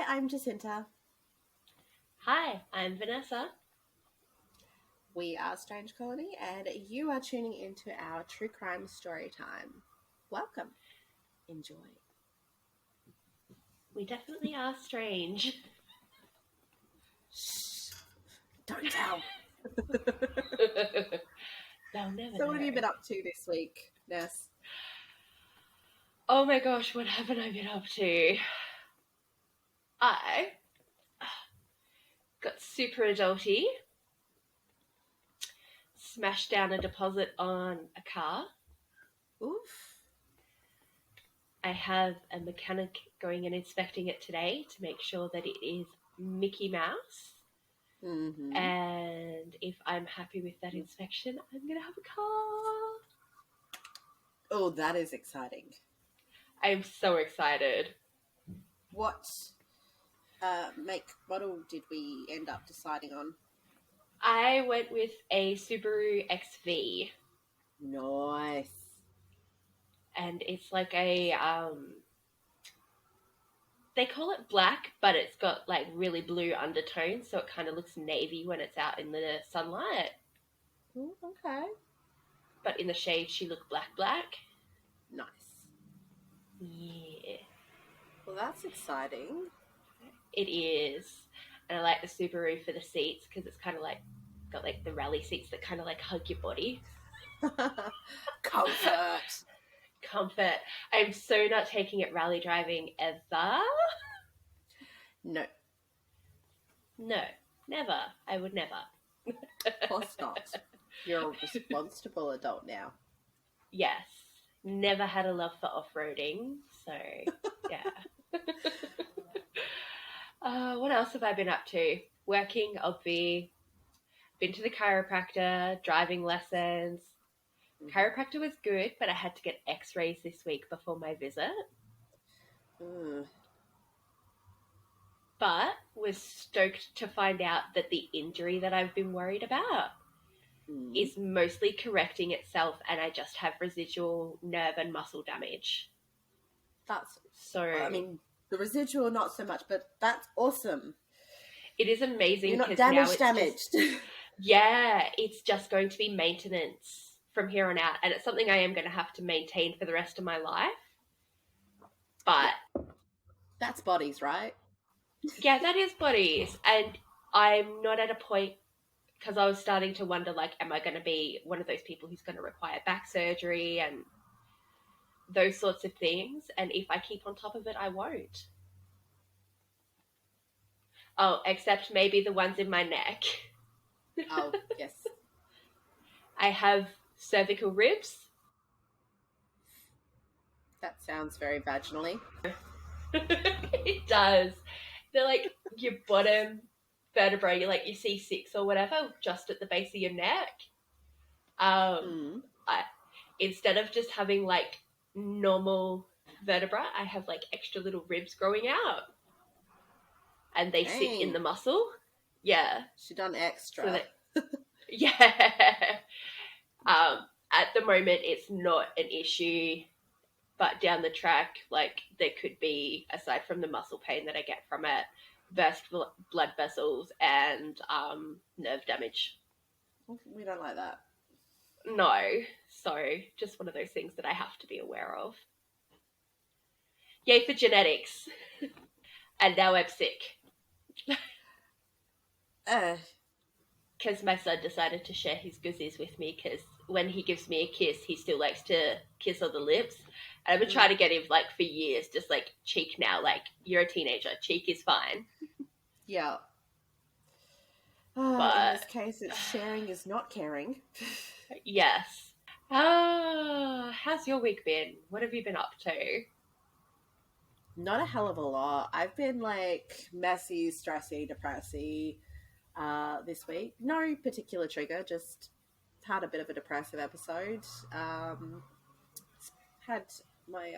I'm Jacinta. Hi, I'm Vanessa. We are Strange Colony, and you are tuning into our true crime story time. Welcome. Enjoy. We definitely are strange. Shh. Don't tell. They'll never So know. what have you been up to this week, Ness? Oh my gosh, what haven't I been up to? I got super adulty, smashed down a deposit on a car. Oof. I have a mechanic going and inspecting it today to make sure that it is Mickey Mouse. Mm-hmm. And if I'm happy with that inspection, I'm going to have a car. Oh, that is exciting. I'm so excited. What make model did we end up deciding on? I went with a Subaru XV. Nice. And it's like a they call it black, but it's got like really blue undertones, so it kind of looks navy when it's out in the sunlight. Ooh, okay. But in the shade, she looked black. Nice. Yeah, Well, that's exciting. it is. And I like the Subaru for the seats because it's kind of like got like the rally seats that kind of like hug your body. Comfort. Comfort. I'm so not taking it rally driving ever. No. No, never. I would never. Of course not. You're a responsible adult now. Yes. Never had a love for off-roading, so yeah. What else have I been up to? Working, obvi. Been to the chiropractor, driving lessons. Chiropractor was good, but I had to get x-rays this week before my visit. But was stoked to find out that the injury that I've been worried about is mostly correcting itself, and I just have residual nerve and muscle damage. That's so. I mean, the residual not so much, but that's awesome. It is amazing. You're not damaged. Yeah, it's just going to be maintenance from here on out, and it's something I am going to have to maintain for the rest of my life. But that's bodies, right? Yeah, that is bodies, and I'm not at a point because I was starting to wonder, like, am I going to be one of those people who's going to require back surgery and those sorts of things? And if I keep on top of it, I won't. Oh, except maybe the ones in my neck. Oh, yes. I have cervical ribs. That sounds very vaginally. It does. They're like your bottom vertebrae, you're like your C6 or whatever, just at the base of your neck. Instead of just having like normal vertebra, I have like extra little ribs growing out. And they sit in the muscle. Yeah. She done extra. So yeah. At the moment, it's not an issue, but down the track, like there could be, aside from the muscle pain that I get from it, burst blood vessels and nerve damage. We don't like that. No. So just one of those things that I have to be aware of. Yay for genetics. And now I'm sick. Because my son decided to share his goosies with me, because when he gives me a kiss, he still likes to kiss on the lips. And I've been trying to get him, like, for years, just, like, cheek now. Like, you're a teenager. Cheek is fine. Yeah. But in this case, it's sharing is not caring. Yes. How's your week been? What have you been up to? Not a hell of a lot. I've been, like, messy, stressy, depressy this week. No particular trigger, just had a bit of a depressive episode. Had my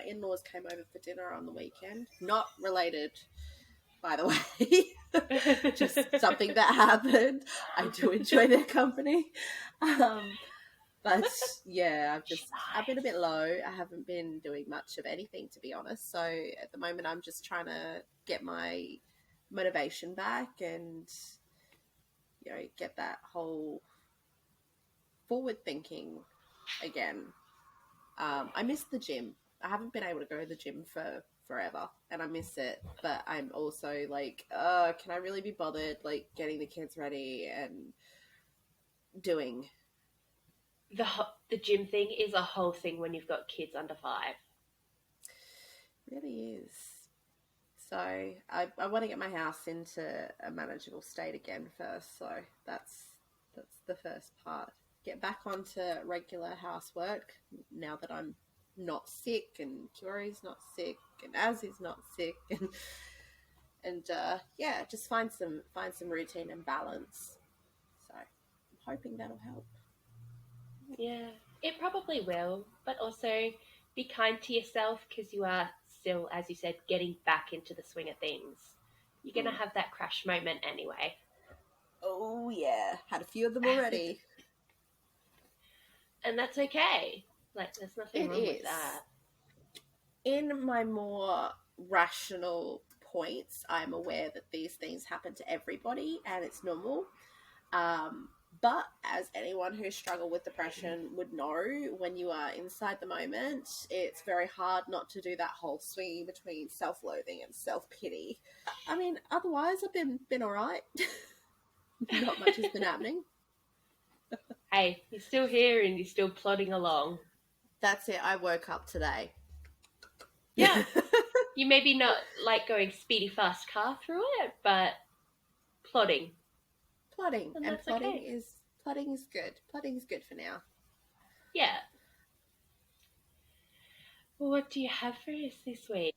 in-laws came over for dinner on the weekend. Not related, by the way. Just something that happened. I do enjoy their company. But But yeah, She I've been a lies. bit low. I haven't been doing much of anything, to be honest. So at the moment, I'm just trying to get my motivation back and get that whole forward thinking again. I miss the gym. I haven't been able to go to the gym for forever, and I miss it. But I'm also like, can I really be bothered, like getting the kids ready and doing? The gym thing is a whole thing when you've got kids under 5. Really is. So I want to get my house into a manageable state again first. So that's the first part. Get back onto regular housework now that I'm not sick and Kiori's not sick and Azzy's not sick and yeah, just find some routine and balance. So I'm hoping that'll help. Yeah, it probably will, but also be kind to yourself because you are still, as you said, getting back into the swing of things. You're going Mm. to have that crash moment anyway. Oh yeah, had a few of them already. And that's okay. Like, there's nothing It wrong with is. that. In my more rational points, I'm aware that these things happen to everybody and it's normal. Um, but as anyone who struggled with depression would know, when you are inside the moment, it's very hard not to do that whole swing between self-loathing and self-pity. I mean, otherwise, I've been all right. Not much has been happening. Hey, you're still here and you're still plodding along. That's it. I woke up today. Yeah, you maybe not like going speedy fast car through it, but plodding, Plotting and and that's okay. plotting is good. Plotting is good for now. Yeah. Well, what do you have for us this week?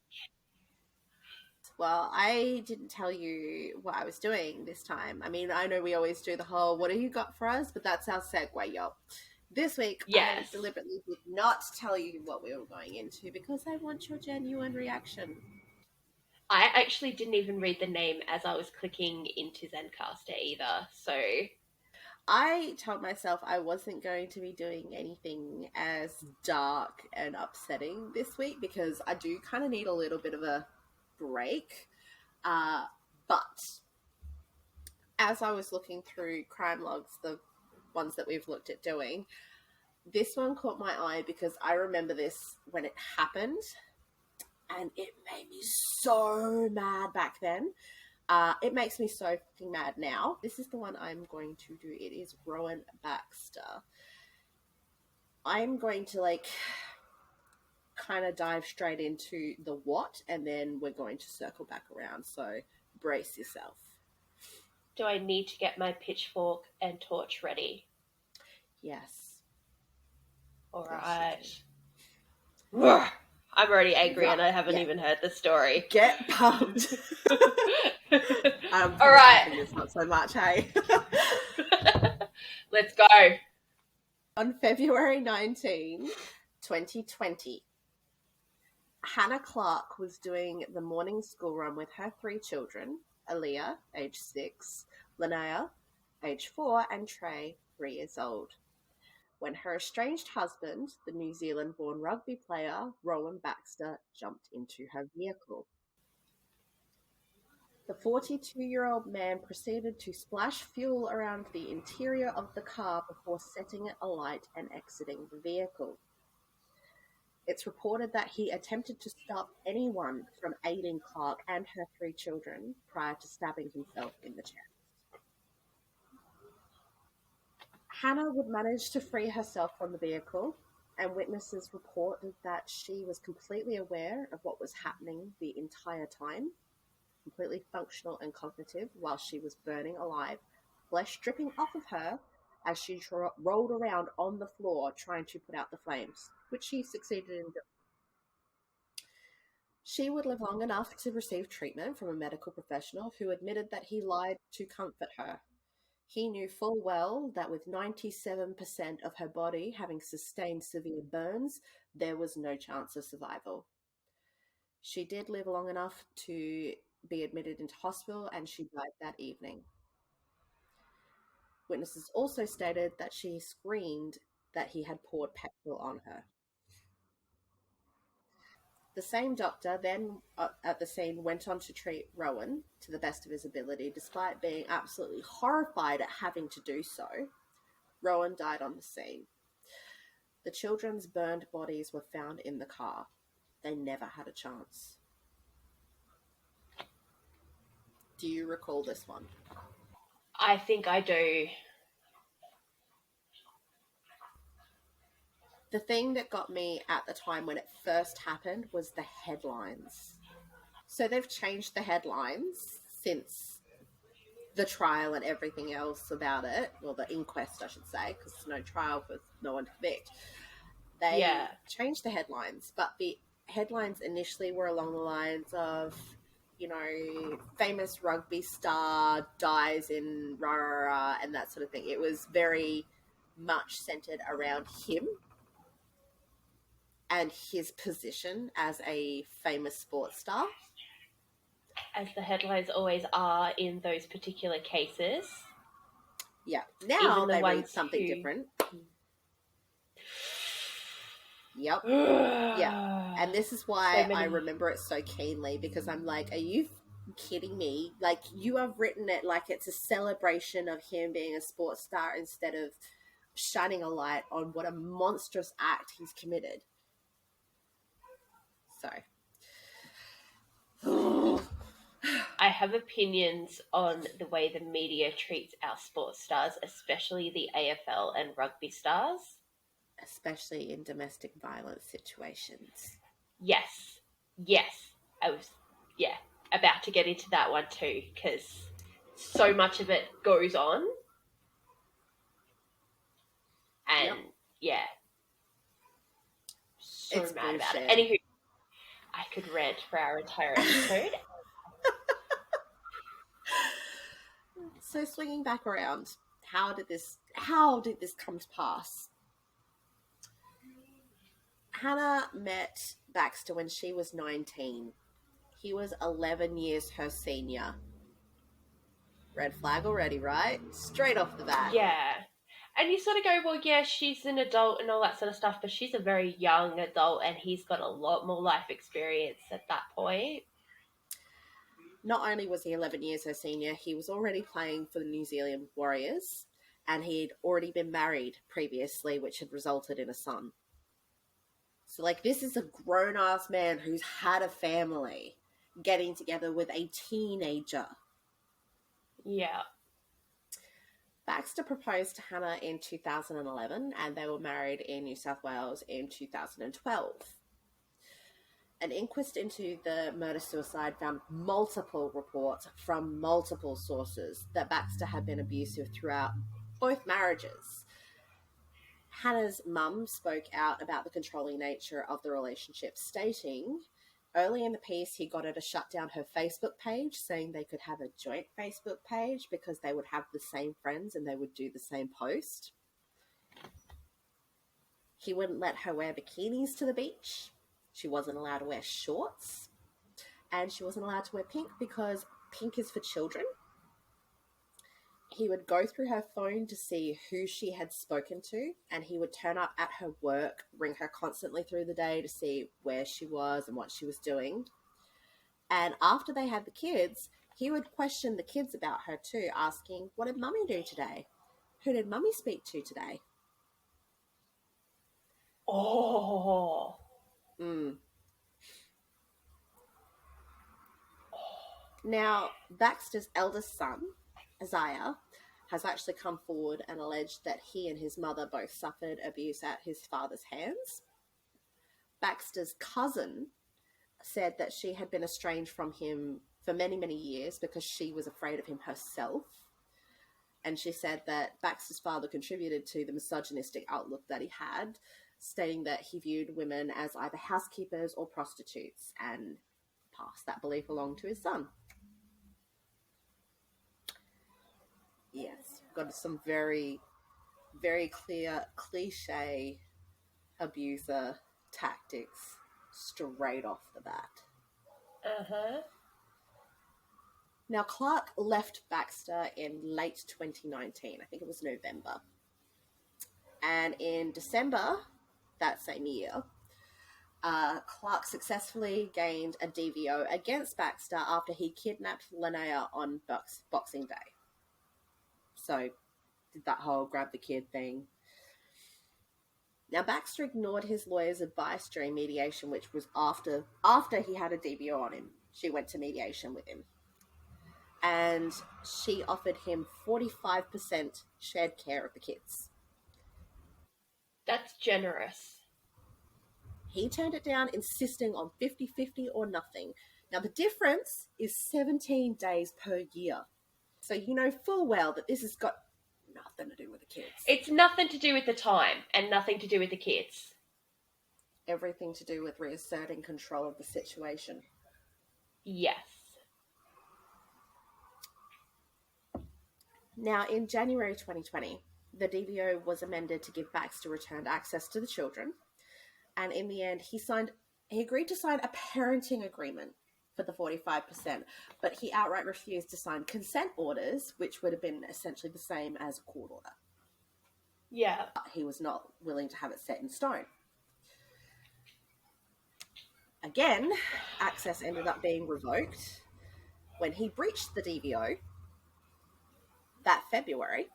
Well, I didn't tell you what I was doing this time. I mean, I know we always do the whole "what have you got for us," but that's our segue, y'all. This week, I Yes. deliberately did not tell you what we were going into because I want your genuine reaction. I actually didn't even read the name as I was clicking into Zencaster either. So, I told myself I wasn't going to be doing anything as dark and upsetting this week because I do kind of need a little bit of a break. Uh, but as I was looking through crime logs, the ones that we've looked at doing, this one caught my eye because I remember this when it happened and it made me so mad back then. It makes me so fucking mad now. This is the one I'm going to do. It is Rowan Baxter. I'm going to kind of dive straight into the what and then we're going to circle back around. So brace yourself. do I need to get my pitchfork and torch ready? Yes. All Yes, you right. do. I'm already angry and Right. I haven't Yeah. even heard the story. Get pumped. I'm All probably right. liking this not so much, hey? Let's go. On February 19, 2020, Hannah Clark was doing the morning school run with her 3 children, Aaliyah, age 6, Linnea, age 4, and Trey, 3 years old, when her estranged husband, the New Zealand-born rugby player Rowan Baxter, jumped into her vehicle. The 42-year-old man proceeded to splash fuel around the interior of the car before setting it alight and exiting the vehicle. It's reported that he attempted to stop anyone from aiding Clark and her 3 children prior to stabbing himself in the chest. Hannah would manage to free herself from the vehicle, and witnesses reported that she was completely aware of what was happening the entire time, completely functional and cognitive while she was burning alive, flesh dripping off of her as she rolled around on the floor trying to put out the flames, which she succeeded in doing. She would live long enough to receive treatment from a medical professional who admitted that he lied to comfort her. He knew full well that with 97% of her body having sustained severe burns, there was no chance of survival. She did live long enough to be admitted into hospital and she died that evening. Witnesses also stated that she screamed that he had poured petrol on her. The same doctor then at the scene went on to treat Rowan to the best of his ability, despite being absolutely horrified at having to do so. Rowan died on the scene. The children's burned bodies were found in the car. They never had a chance. Do you recall this one? I think I do. The thing that got me at the time when it first happened was the headlines. So they've changed the headlines since the trial and everything else about it, or the inquest, I should say, because there's no trial for no one to convict. They Yeah. changed the headlines, but the headlines initially were along the lines of, famous rugby star dies in rah, rah, rah, and that sort of thing. It was very much centered around him and his position as a famous sports star. As the headlines always are in those particular cases. Yeah. Even Now the they read ones something who. different. Yep. Yeah. And this is So why I many. remember it so keenly, because I'm like, are you kidding me? Like, you have written it like it's a celebration of him being a sports star instead of shining a light on what a monstrous act he's committed. So. I have opinions on the way the media treats our sports stars, especially the AFL and rugby stars. Especially in domestic violence situations. Yes. Yes. I was, yeah, about to get into that one too, because so much of it goes on. And Yep. yeah, so It's mad about it. bullshit. Anywho, I could rant for our entire episode. So swinging back around, how did this come to pass? Hannah met Baxter when she was 19. He was 11 years her senior. Red flag already, right? Straight off the bat. Yeah. And you sort of go, well, yeah, she's an adult and all that sort of stuff, but she's a very young adult and he's got a lot more life experience at that point. Not only was he 11 years her senior, he was already playing for the New Zealand Warriors, and he'd already been married previously, which had resulted in a son. So, like, this is a grown-ass man who's had a family getting together with a teenager. Yeah. Baxter proposed to Hannah in 2011, and they were married in New South Wales in 2012. An inquest into the murder-suicide found multiple reports from multiple sources that Baxter had been abusive throughout both marriages. Hannah's mum spoke out about the controlling nature of the relationship, stating, early in the piece, he got her to shut down her Facebook page, saying they could have a joint Facebook page because they would have the same friends and they would do the same post. He wouldn't let her wear bikinis to the beach. She wasn't allowed to wear shorts. And she wasn't allowed to wear pink because pink is for children. He would go through her phone to see who she had spoken to, and he would turn up at her work, ring her constantly through the day to see where she was and what she was doing. And after they had the kids, he would question the kids about her too, asking, what did mummy do today? Who did mummy speak to today? Oh. Now, Baxter's eldest son, Isaiah, has actually come forward and alleged that he and his mother both suffered abuse at his father's hands. Baxter's cousin said that she had been estranged from him for many, many years because she was afraid of him herself. And she said that Baxter's father contributed to the misogynistic outlook that he had, stating that he viewed women as either housekeepers or prostitutes, and passed that belief along to his son. Yes, got some very, very clear cliche abuser tactics straight off the bat. Uh-huh. Now, Clark left Baxter in late 2019. I think it was November. And in December that same year, Clark successfully gained a DVO against Baxter after he kidnapped Linnea on Boxing Day. So, did that whole grab the kid thing. Now, Baxter ignored his lawyer's advice during mediation, which was after he had a DVO on him. She went to mediation with him. And she offered him 45% shared care of the kids. That's generous. He turned it down, insisting on 50-50 or nothing. Now, the difference is 17 days per year. So you know full well that this has got nothing to do with the kids. It's nothing to do with the time and nothing to do with the kids. Everything to do with reasserting control of the situation. Yes. Now, in January 2020, the DVO was amended to give Baxter returned access to the children. And in the end, he agreed to sign a parenting agreement for the 45%, but he outright refused to sign consent orders, which would have been essentially the same as a court order. Yeah. He was not willing to have it set in stone. Again, access ended up being revoked when he breached the DVO that February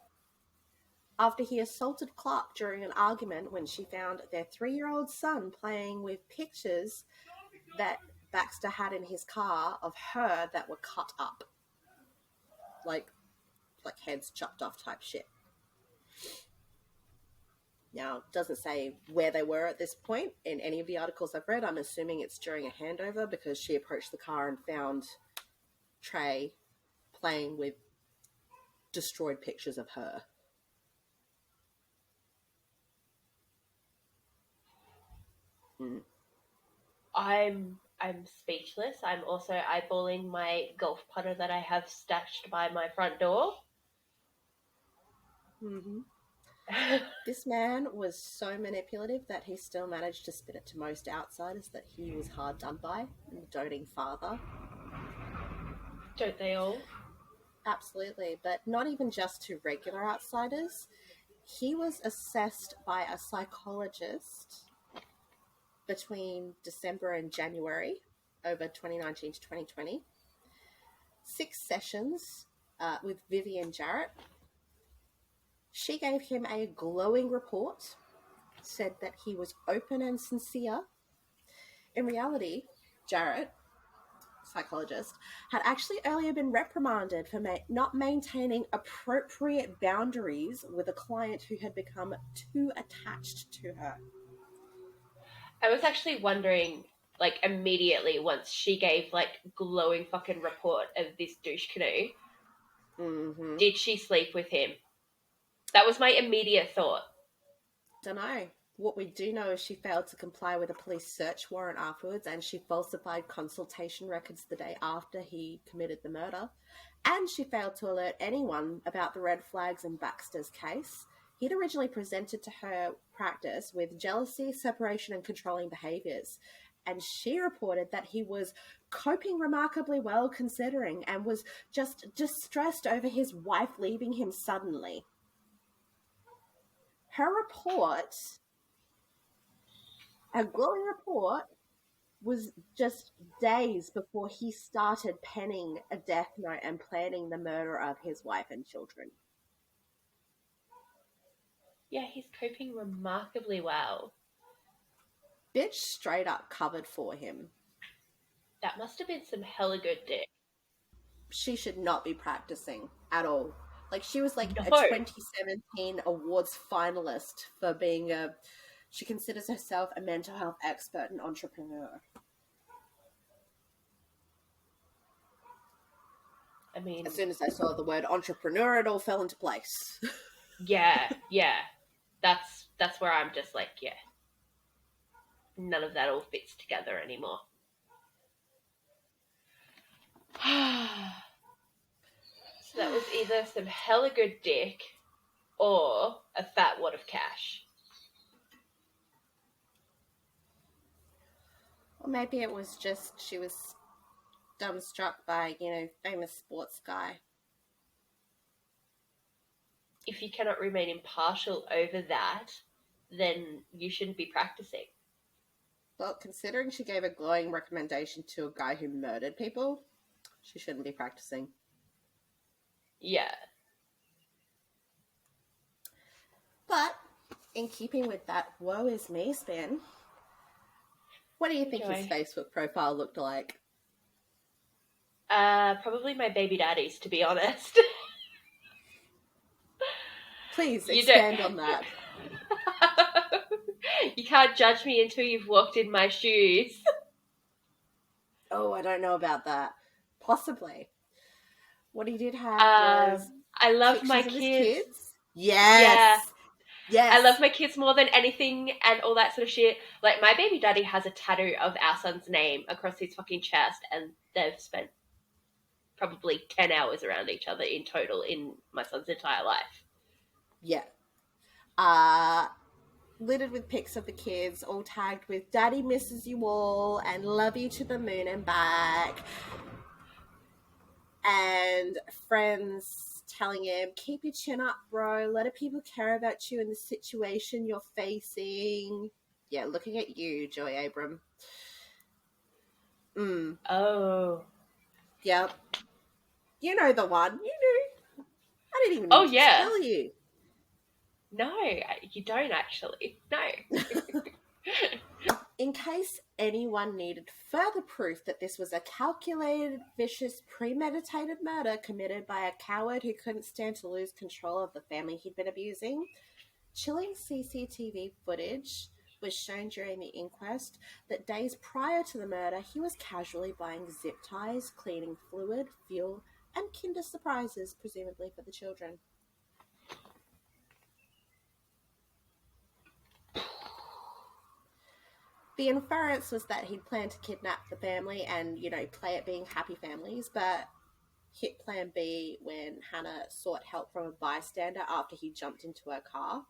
after he assaulted Clark during an argument when she found their 3-year-old son playing with pictures that Baxter had in his car of her that were cut up. Like heads chopped off type shit. Now, it doesn't say where they were at this point in any of the articles I've read. I'm assuming it's during a handover because she approached the car and found Trey playing with destroyed pictures of her. I'm speechless. I'm also eyeballing my golf putter that I have stashed by my front door. Mm-hmm. This man was so manipulative that he still managed to spit it to most outsiders that he was hard done by and a doting father. Don't they all? Absolutely, but not even just to regular outsiders. He was assessed by a psychologist between December and January over 2019 to 2020. 6 sessions with Vivian Jarrett. She gave him a glowing report, said that he was open and sincere. In reality, Jarrett, psychologist, had actually earlier been reprimanded for not maintaining appropriate boundaries with a client who had become too attached to her. I was actually wondering, like, immediately once she gave, like, glowing fucking report of this douche canoe, did she sleep with him? That was my immediate thought. Don't know. What we do know is she failed to comply with a police search warrant afterwards, and she falsified consultation records the day after he committed the murder. And she failed to alert anyone about the red flags in Baxter's case. He'd originally presented to her practice with jealousy, separation, and controlling behaviours. And she reported that he was coping remarkably well considering and was just distressed over his wife leaving him suddenly. Her glowing report, was just days before he started penning a death note and planning the murder of his wife and children. Yeah, he's coping remarkably well. Bitch straight up covered for him. That must have been some hella good dick. She should not be practicing at all. Like, she was like No. a 2017 awards finalist for being she considers herself a mental health expert and entrepreneur. I mean, as soon as I saw the word entrepreneur, it all fell into place. yeah. That's where I'm just like, yeah. None of that all fits together anymore. So that was either some hella good dick or a fat wad of cash. Or maybe it was just she was dumbstruck by, famous sports guy. if you cannot remain impartial over that, then you shouldn't be practicing. Well, considering she gave a glowing recommendation to a guy who murdered people, she shouldn't be practicing. Yeah. But in keeping with that woe is me spin, what do you think his Enjoy. Facebook profile looked like? Probably my baby daddy's, to be honest. Please You don't. expand on that. You can't judge me until you've walked in my shoes. Oh, I don't know about that. Possibly. What he did have was I love pictures my of his kids. kids. Yes. Yeah. Yes. I love my kids more than anything and all that sort of shit. Like, my baby daddy has a tattoo of our son's name across his fucking chest, and they've spent probably 10 hours around each other in total in my son's entire life. Yeah. Littered with pics of the kids, all tagged with "Daddy misses you all" and "Love you to the moon and back." And friends telling him, "Keep your chin up, bro. A lot of people care about you in the situation you're facing." Yeah, looking at you, Joy Abram. Oh. Yep. You know the one. You knew. I didn't even Oh, need to yeah. tell you. No, you don't actually. No. In case anyone needed further proof that this was a calculated, vicious, premeditated murder committed by a coward who couldn't stand to lose control of the family he'd been abusing, chilling CCTV footage was shown during the inquest that days prior to the murder, he was casually buying zip ties, cleaning fluid, fuel, and Kinder Surprises, presumably for the children. The inference was that he'd planned to kidnap the family and, play at being happy families, but hit plan B when Hannah sought help from a bystander after he jumped into her car.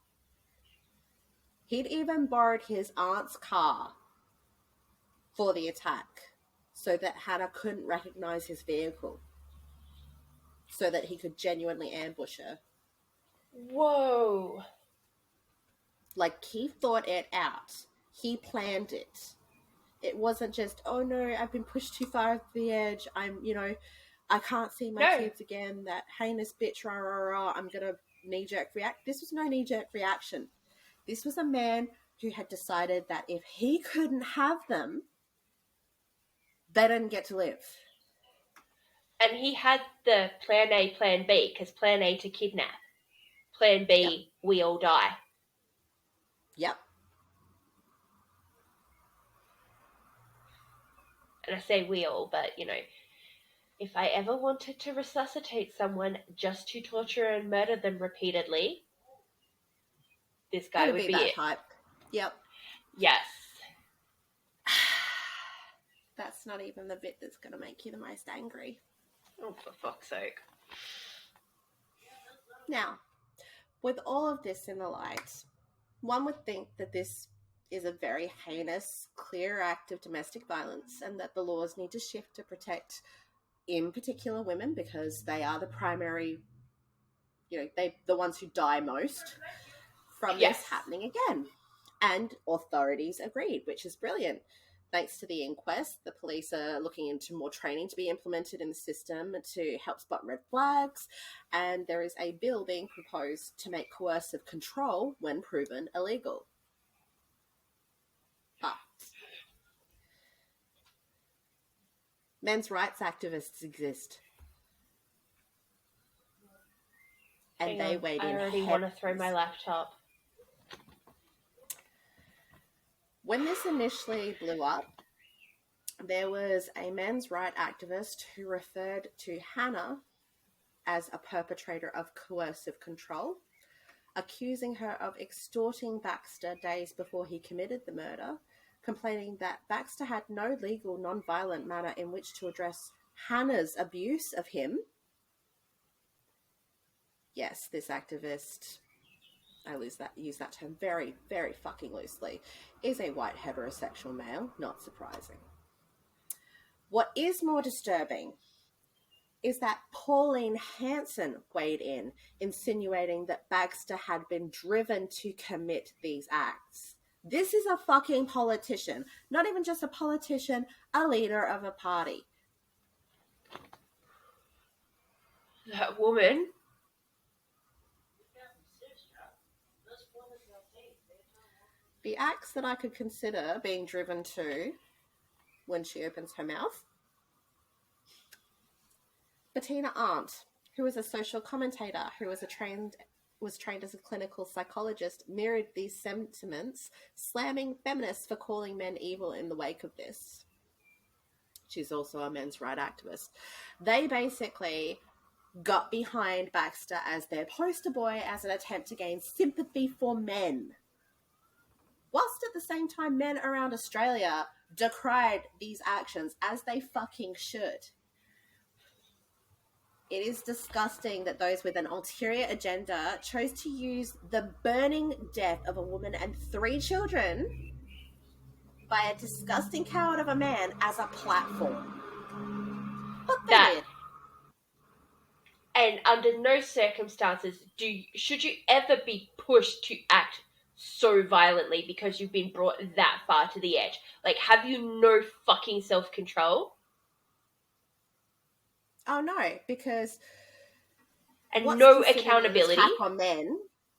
He'd even borrowed his aunt's car for the attack so that Hannah couldn't recognize his vehicle, so that he could genuinely ambush her. Whoa. Like, he thought it out. He planned it. It wasn't just, "Oh no, I've been pushed too far off the edge. I can't see my kids again. That heinous bitch, rah, rah, rah. I'm going to knee-jerk react." This was no knee-jerk reaction. This was a man who had decided that if he couldn't have them, they didn't get to live. And he had the plan A, plan B, because plan A to kidnap. Plan B, yep. We all die. Yep. And I say we all, but, if I ever wanted to resuscitate someone just to torture and murder them repeatedly, this guy would be that it. type. Yep. Yes. That's not even the bit that's going to make you the most angry. Oh, for fuck's sake. Now, with all of this in the light, one would think that this is a very heinous, clear act of domestic violence and that the laws need to shift to protect, in particular, women, because they are the primary, the ones who die most from this happening again. And authorities agreed, which is brilliant. Thanks to the inquest, the police are looking into more training to be implemented in the system to help spot red flags, and there is a bill being proposed to make coercive control, when proven, illegal. But men's rights activists exist. And they weighed in. I already want to throw my laptop. When this initially blew up, there was a men's rights activist who referred to Hannah as a perpetrator of coercive control, accusing her of extorting Baxter days before he committed the murder, complaining that Baxter had no legal, non-violent manner in which to address Hannah's abuse of him. Yes, this activist, I use that term very, very fucking loosely, is a white heterosexual male, not surprising. What is more disturbing is that Pauline Hanson weighed in, insinuating that Baxter had been driven to commit these acts. This is a fucking politician. Not even just a politician, a leader of a party. That woman. The acts that I could consider being driven to when she opens her mouth. Bettina Arndt, who is a social commentator who was trained as a clinical psychologist, mirrored these sentiments, slamming feminists for calling men evil in the wake of this. She's also a men's rights activist. They basically got behind Baxter as their poster boy as an attempt to gain sympathy for men. Whilst at the same time, men around Australia decried these actions, as they fucking should. It is disgusting that those with an ulterior agenda chose to use the burning death of a woman and 3 children by a disgusting coward of a man as a platform. But they did. And under no circumstances should you ever be pushed to act so violently because you've been brought that far to the edge. Like, have you no fucking self-control? Oh no, because and no accountability.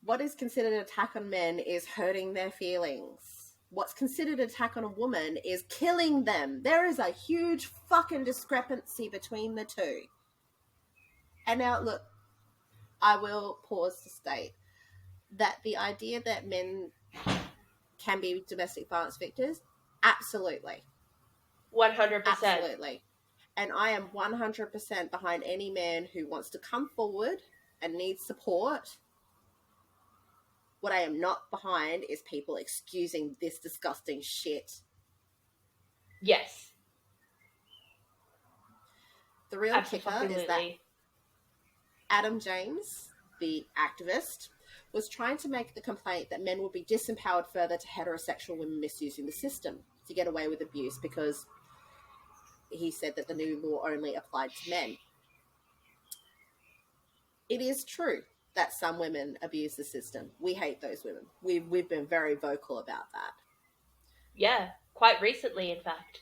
What is considered an attack on men is hurting their feelings. What's considered an attack on a woman is killing them. There is a huge fucking discrepancy between the two. And now, look, I will pause to state that the idea that men can be domestic violence victims, absolutely. 100%. Absolutely. And I am 100% behind any man who wants to come forward and needs support. What I am not behind is people excusing this disgusting shit. Yes. The real kicker is that Adam James, the activist, was trying to make the complaint that men would be disempowered further to heterosexual women misusing the system to get away with abuse, because he said that the new law only applied to men. It is true that some women abuse the system. We hate those women. We've been very vocal about that. Yeah, quite recently, in fact.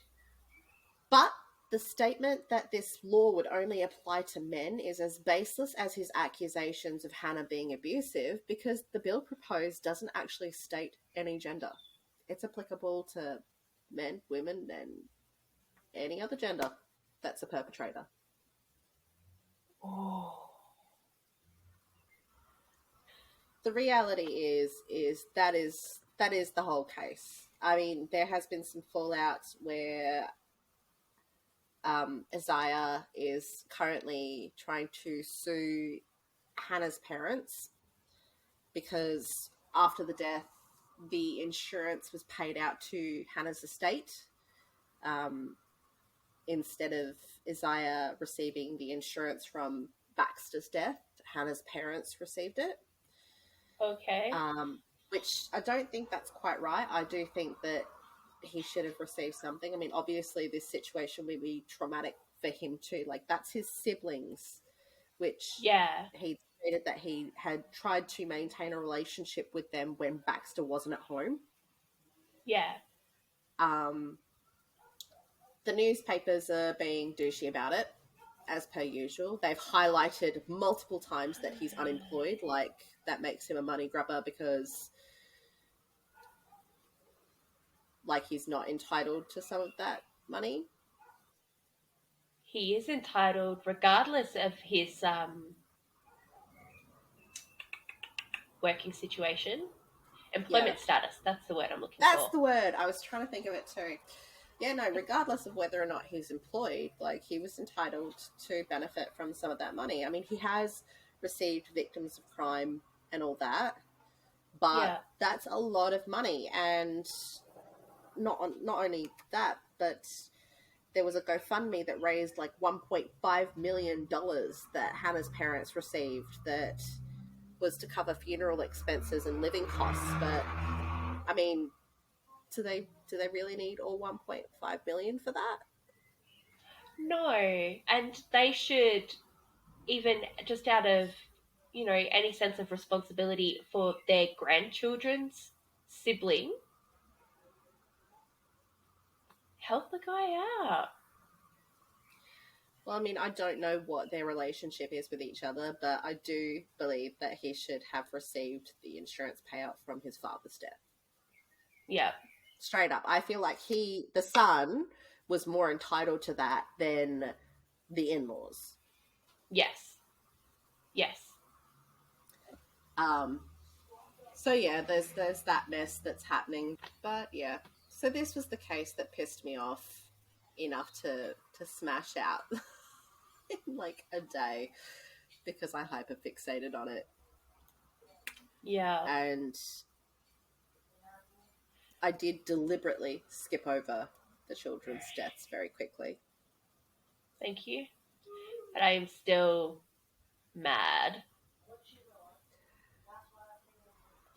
But the statement that this law would only apply to men is as baseless as his accusations of Hannah being abusive, because the bill proposed doesn't actually state any gender. It's applicable to men, women, and any other gender that's a perpetrator. Oh. The reality is that is the whole case. I mean, there has been some fallout where Isaiah is currently trying to sue Hannah's parents because after the death, the insurance was paid out to Hannah's estate instead of Isaiah receiving the insurance from Baxter's death. Hannah's parents received it. Okay. Which I don't think that's quite right. I do think that he should have received something. I mean, obviously this situation would be traumatic for him too. Like, that's his siblings, which he stated that he had tried to maintain a relationship with them when Baxter wasn't at home. Yeah. The newspapers are being douchey about it, as per usual. They've highlighted multiple times that he's unemployed, like that makes him a money grubber because like he's not entitled to some of that money. He is entitled regardless of his working situation. Employment status, that's the word I'm looking for. That's the word. I was trying to think of it too. Yeah, no, regardless of whether or not he's employed, like, he was entitled to benefit from some of that money. I mean, he has received victims of crime and all that, but that's a lot of money. And not only that, but there was a GoFundMe that raised like $1.5 million that Hannah's parents received that was to cover funeral expenses and living costs. But I mean, do they really need all $1.5 million for that? No, and they should, even just out of, any sense of responsibility for their grandchildren's sibling, help the guy out. Well, I mean, I don't know what their relationship is with each other, but I do believe that he should have received the insurance payout from his father's death. Yeah. Straight up. I feel like the son, was more entitled to that than the in-laws. Yes. Yes. Um, so yeah, there's that mess that's happening. But yeah, so this was the case that pissed me off enough to smash out in like a day because I hyperfixated on it. Yeah. And I did deliberately skip over the children's deaths very quickly. Thank you. But I am still mad.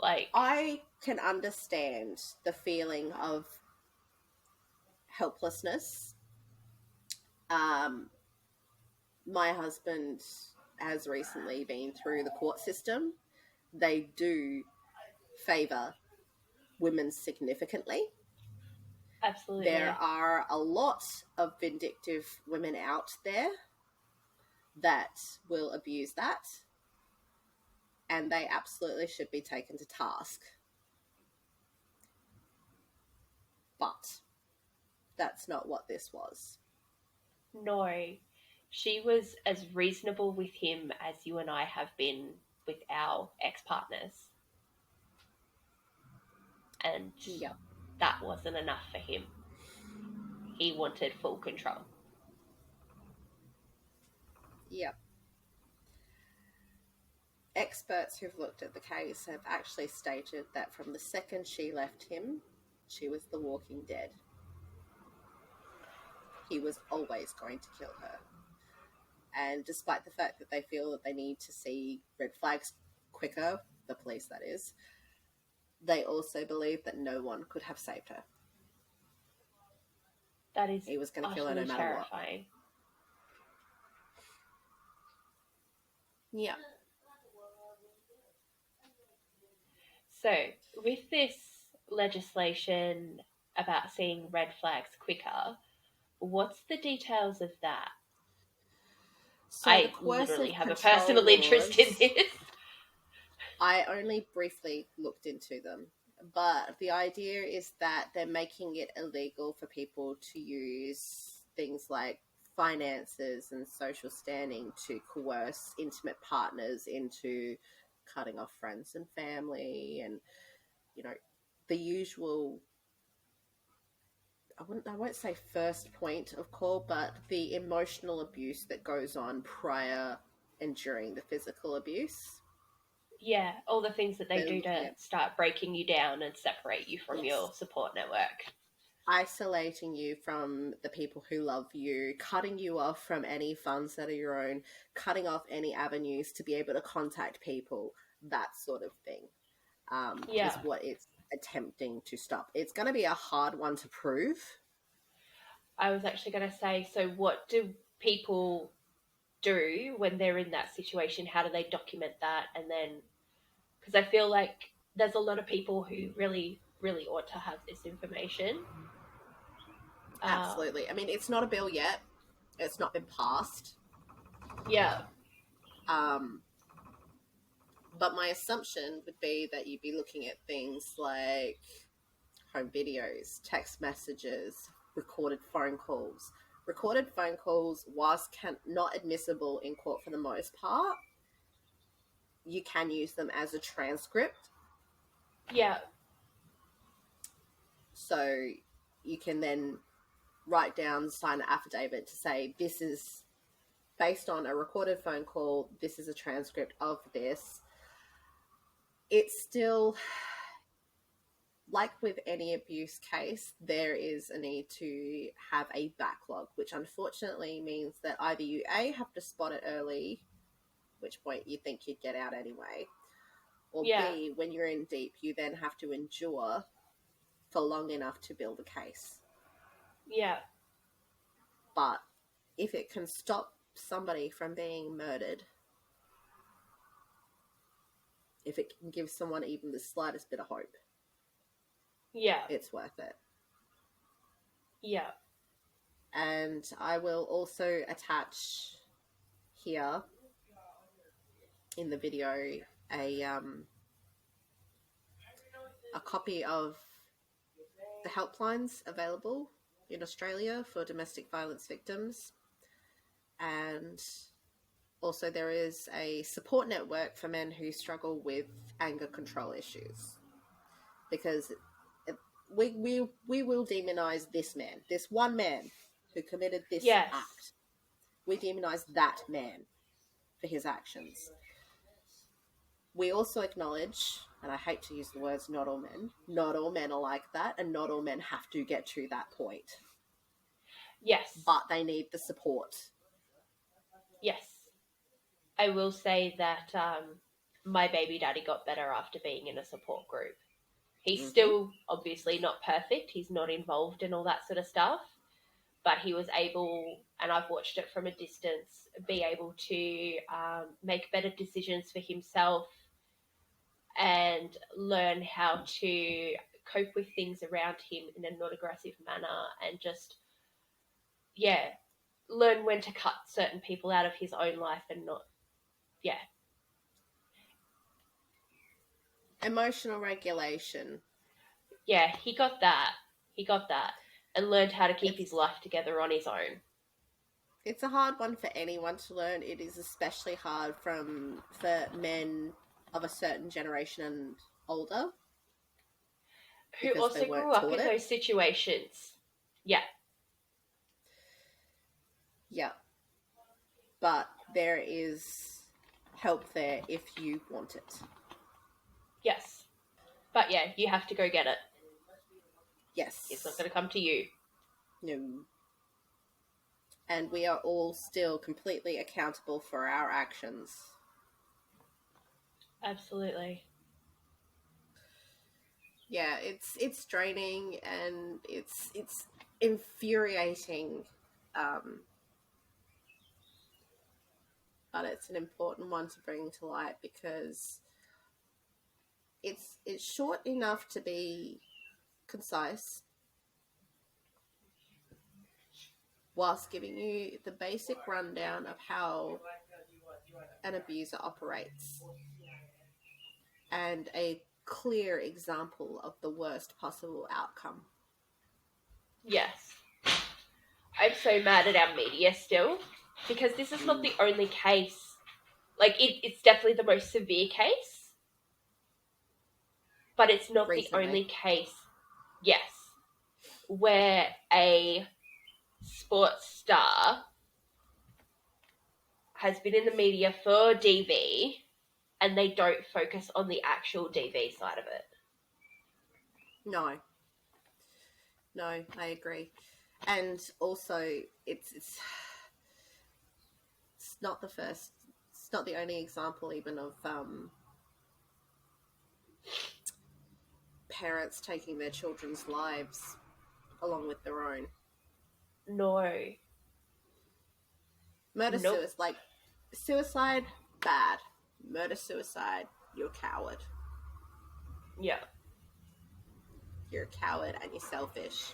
Like, I can understand the feeling of helplessness. My husband has recently been through the court system. They do favour women significantly. absolutely. There are a lot of vindictive women out there that will abuse that, and they absolutely should be taken to task. But that's not what this was. No. She was as reasonable with him as you and I have been with our ex-partners. And Yep. that wasn't enough for him. He wanted full control. Yep. Experts who've looked at the case have actually stated that from the second she left him, she was the walking dead. He was always going to kill her. And despite the fact that they feel that they need to see red flags quicker, the police that is, they also believe that no one could have saved her. That is He was going to kill her no matter terrifying. what. Yeah. So, with this legislation about seeing red flags quicker, what's the details of that? So I literally have a personal laws, interest in this. I only briefly looked into them, but the idea is that they're making it illegal for people to use things like finances and social standing to coerce intimate partners into cutting off friends and family, and the usual, I won't say first point of call, but the emotional abuse that goes on prior and during the physical abuse. Yeah, all the things that they They're do looking to at, start breaking you down and separate you from yes, your support network. isolating you from the people who love you, cutting you off from any funds that are your own, cutting off any avenues to be able to contact people, that sort of thing, Yeah. is what it's attempting to stop. It's going to be a hard one to prove. I was actually going to say, so what do people do when they're in that situation? How do they document that? And then, because I feel like there's a lot of people who really, really ought to have this information. Absolutely. I mean, it's not a bill yet. It's not been passed. Yeah. But my assumption would be that you'd be looking at things like home videos, text messages, recorded phone calls. Recorded phone calls, whilst not admissible in court for the most part, you can use them as a transcript. Yeah. So you can then write down, sign an affidavit to say, this is based on a recorded phone call, this is a transcript of this. It's still, like with any abuse case, there is a need to have a backlog, which unfortunately means that either you A, have to spot it early, which point you think you'd get out anyway, or B, when you're in deep, you then have to endure for long enough to build a case. Yeah. But if it can stop somebody from being murdered, if it can give someone even the slightest bit of hope, Yeah. it's worth it. Yeah. And I will also attach here in the video a copy of the helplines available in Australia for domestic violence victims. And also there is a support network for men who struggle with anger control issues. Because we will demonize this man, this one man who committed this Yes. act. We demonize that man for his actions. We also acknowledge, and I hate to use the words not all men are like that, and not all men have to get to that point. Yes. But they need the support. Yes. I will say that my baby daddy got better after being in a support group. He's still obviously not perfect. He's not involved in all that sort of stuff. But he was able, and I've watched it from a distance, be able to make better decisions for himself and learn how to cope with things around him in a not aggressive manner and just, yeah, learn when to cut certain people out of his own life and not, yeah. Emotional regulation. Yeah, he got that. He got that and learned how to keep his It's life together on his own. it's a hard one for anyone to learn. It is especially hard for men of a certain generation and older Who because they also weren't grew up taught in it. those situations. Yeah. Yeah. But there is help there if you want it. Yes. But yeah, you have to go get it. Yes. It's not going to come to you. No. And we are all still completely accountable for our actions. Absolutely. Yeah, it's draining and it's infuriating, but it's an important one to bring to light because it's short enough to be concise, whilst giving you the basic rundown of how an abuser operates and a clear example of the worst possible outcome. Yes. I'm so mad at our media still because this is not the only case. Like, it's definitely the most severe case, but it's not Recently. the only case, yes, where a sports star has been in the media for DV and they don't focus on the actual DV side of it. No, I agree. And also, it's not the first, it's not the only example even of parents taking their children's lives along with their own. No. Murder, Nope. suicide, bad. Murder, suicide, you're a coward. Yeah. You're a coward and you're selfish.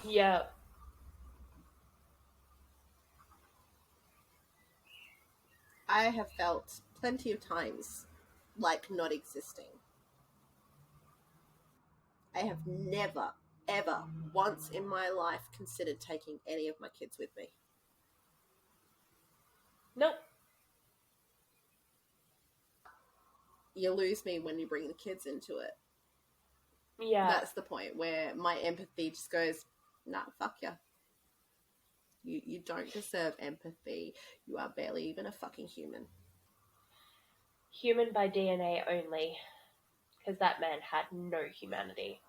Yeah. I have felt plenty of times like not existing. I have never, ever, once in my life considered taking any of my kids with me. Nope. You lose me when you bring the kids into it. Yeah. That's the point where my empathy just goes, nah, fuck ya. You don't deserve empathy. You are barely even a fucking human. Human by DNA only, because that man had no humanity.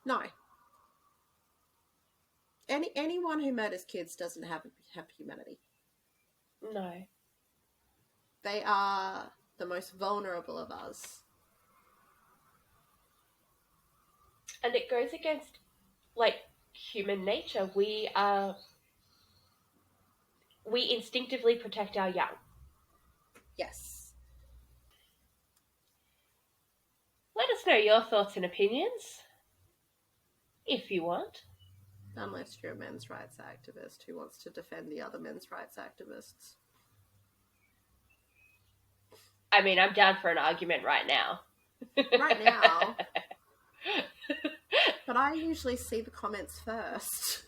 No. Anyone who murders kids doesn't have humanity. No. They are the most vulnerable of us. And it goes against, like, human nature. We are we instinctively protect our young. Yes. Let us know your thoughts and opinions, if you want. Unless you're a men's rights activist who wants to defend the other men's rights activists. I mean, I'm down for an argument right now. Right now. But I usually see the comments first.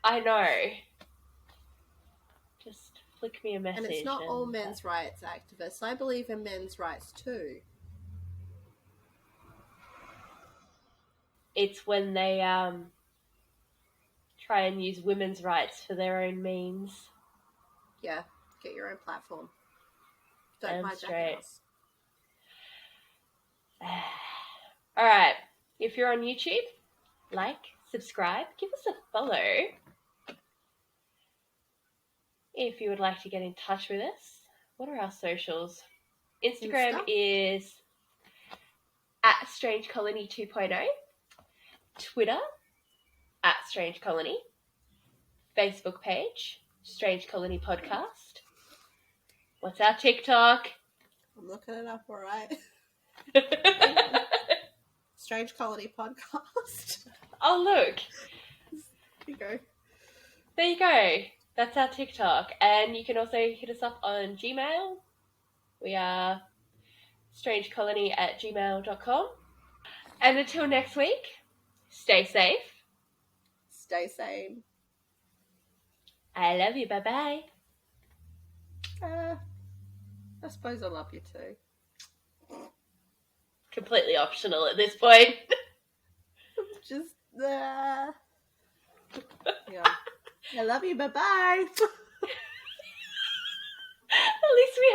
I know. Just flick me a message. And it's not all men's rights activists. I believe in men's rights too. It's when they try and use women's rights for their own means. Yeah, get your own platform. Don't hijack us. All right. If you're on YouTube, like, subscribe, give us a follow. If you would like to get in touch with us, what are our socials? Instagram is at Strange Colony 2.0. Twitter at Strange Colony. Facebook page, Strange Colony Podcast. What's our TikTok? I'm looking it up, all right. Strange Colony Podcast. Oh, look. There you go. There you go. That's our TikTok. And you can also hit us up on Gmail. We are strangecolony@gmail.com. And until next week, stay safe. Stay sane. I love you. Bye-bye. I suppose I love you too. Completely optional at this point. Just, yeah. I love you. Bye-bye. At least we have